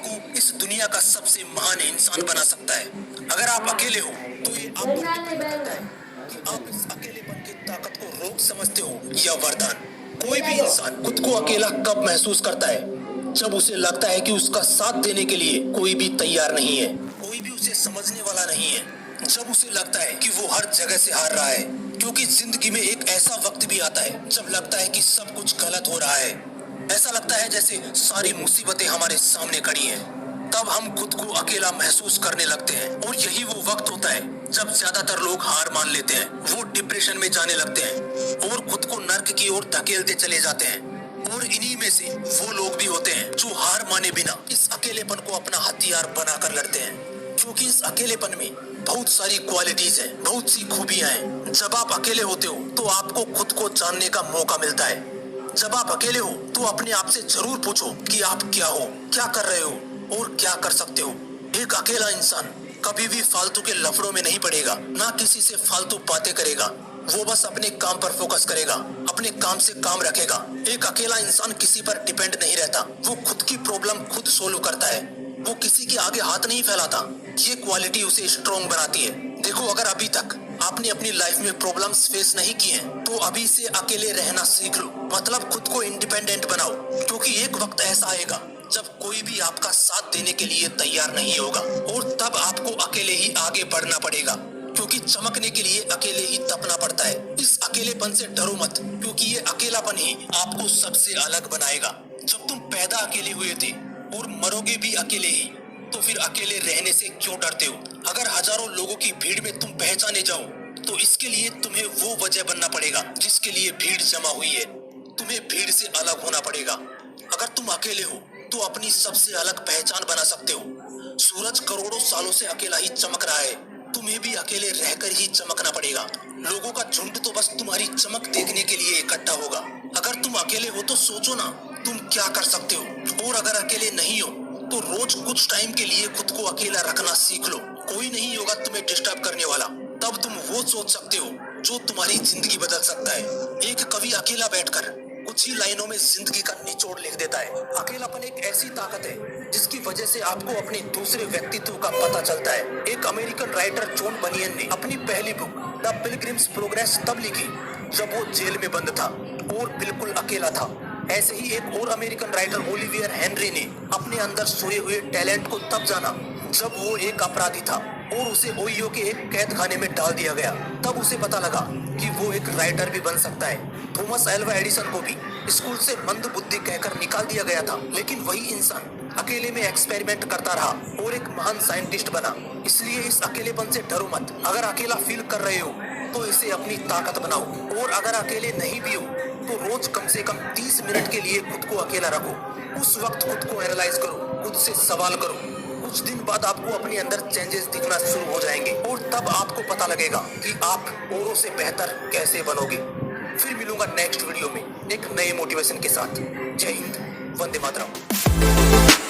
को इस दुनिया का सबसे महान इंसान बना सकता है। अगर आप अकेले हो तो ये आप पर डिपेंड करता है कि आप इस अकेलेपन की ताकत को रोक समझते हो या वरदान। कोई भी इंसान खुद को अकेला कब महसूस करता है? जब उसे लगता है कि उसका साथ देने के लिए कोई भी तैयार नहीं है, कोई भी उसे समझने वाला नहीं है। जब उसे लगता है कि वो हर जगह से हार रहा है, क्योंकि जिंदगी में एक ऐसा वक्त भी आता है जब लगता है कि सब कुछ गलत हो रहा है। ऐसा लगता है जैसे सारी मुसीबतें हमारे सामने खड़ी हैं। तब हम खुद को अकेला महसूस करने लगते हैं और यही वो वक्त होता है जब ज्यादातर लोग हार मान लेते हैं, वो डिप्रेशन में जाने लगते हैं और खुद को नर्क की ओर धकेलते चले जाते हैं। और इन्हीं में से वो लोग भी होते हैं जो हार माने बिना इस अकेलेपन को अपना हथियार बनाकर लड़ते हैं, क्योंकि इस अकेलेपन में बहुत सारी क्वालिटीज हैं, बहुत सी खूबियां हैं। जब आप अकेले होते हो तो आपको खुद को जानने का मौका मिलता है। जब आप अकेले हो तो अपने आप से जरूर पूछो कि आप क्या हो, क्या कर रहे हो और क्या कर सकते हो। एक अकेला इंसान कभी भी फालतू के लफड़ों में नहीं पड़ेगा, ना किसी से फालतू बातें करेगा। वो बस अपने काम पर फोकस करेगा, अपने काम से काम रखेगा। एक अकेला इंसान किसी पर डिपेंड नहीं रहता, वो खुद की प्रॉब्लम खुद सोल्व करता है, वो किसी के आगे हाथ नहीं फैलाता। ये क्वालिटी उसे स्ट्रॉन्ग बनाती है। देखो, अगर अभी तक आपने अपनी लाइफ में प्रॉब्लम्स फेस नहीं की हैं, तो अभी से अकेले रहना सीख लो। मतलब खुद को इंडिपेंडेंट बनाओ, क्योंकि एक वक्त ऐसा आएगा जब कोई भी आपका साथ देने के लिए तैयार नहीं होगा और तब आपको अकेले ही आगे बढ़ना पड़ेगा, क्योंकि चमकने के लिए अकेले ही तपना पड़ता है। इस अकेलेपन से डरो मत, क्योंकि ये अकेलापन ही आपको सबसे अलग बनाएगा। जब तुम पैदा अकेले हुए थे और मरोगे भी अकेले ही, तो फिर अकेले रहने से क्यों डरते हो? अगर हजारों लोगों की भीड़ में तुम पहचाने जाओ, तो इसके लिए तुम्हें वो वजह बनना पड़ेगा जिसके लिए भीड़ जमा हुई है। तुम्हें भीड़ से अलग होना पड़ेगा। अगर तुम अकेले हो तो अपनी सबसे अलग पहचान बना सकते हो। सूरज करोड़ों सालों से अकेला ही चमक रहा है, तुम्हें भी अकेले रहकर ही चमकना पड़ेगा। लोगों का झुंड तो बस तुम्हारी चमक देखने के लिए इकट्ठा होगा। अगर तुम अकेले हो तो सोचो ना, तुम क्या कर सकते हो। और अगर अकेले नहीं हो तो रोज कुछ टाइम के लिए खुद को अकेला रखना सीख लो। कोई नहीं होगा तुम्हें डिस्टर्ब करने वाला। तब तुम वो सोच सकते हो जो तुम्हारी जिंदगी बदल सकता है। एक कवि अकेला बैठकर कुछ ही लाइनों में जिंदगी का निचोड़ लिख देता है। अकेलापन एक ऐसी ताकत है जिसकी वजह से आपको अपने दूसरे व्यक्तित्व का पता चलता है। एक अमेरिकन राइटर जॉन बनियन ने अपनी पहली बुक द पिलग्रिम्स प्रोग्रेस तब लिखी जब वो जेल में बंद था और बिल्कुल अकेला था। ऐसे ही एक और अमेरिकन राइटर ओलिवियर हेनरी ने अपने अंदर सोए हुए टैलेंट को तब जाना जब वो एक अपराधी था और उसे ओहियो के एक कैद खाने में डाल दिया गया। तब उसे पता लगा कि वो एक राइटर भी बन सकता है। थॉमस एल्वा एडिसन को भी स्कूल से मंद बुद्धि कहकर निकाल दिया गया था, लेकिन वही इंसान अकेले में एक्सपेरिमेंट करता रहा और एक महान साइंटिस्ट बना। इसलिए इस अकेलेपन से डरो मत। अगर अकेला फील कर रहे हो तो इसे अपनी ताकत बनाओ, और अगर अकेले नहीं भी हो तो रोज कम से कम 30 मिनट के लिए खुद को अकेला रखो। उस वक्त खुद को एनालाइज करो, खुद से सवाल करो। कुछ दिन बाद आपको अपने अंदर चेंजेस दिखना शुरू हो जाएंगे और तब आपको पता लगेगा कि आप औरों से बेहतर कैसे बनोगे। फिर मिलूंगा नेक्स्ट वीडियो में एक नए मोटिवेशन के साथ। जय हिंद, वंदे मातरम।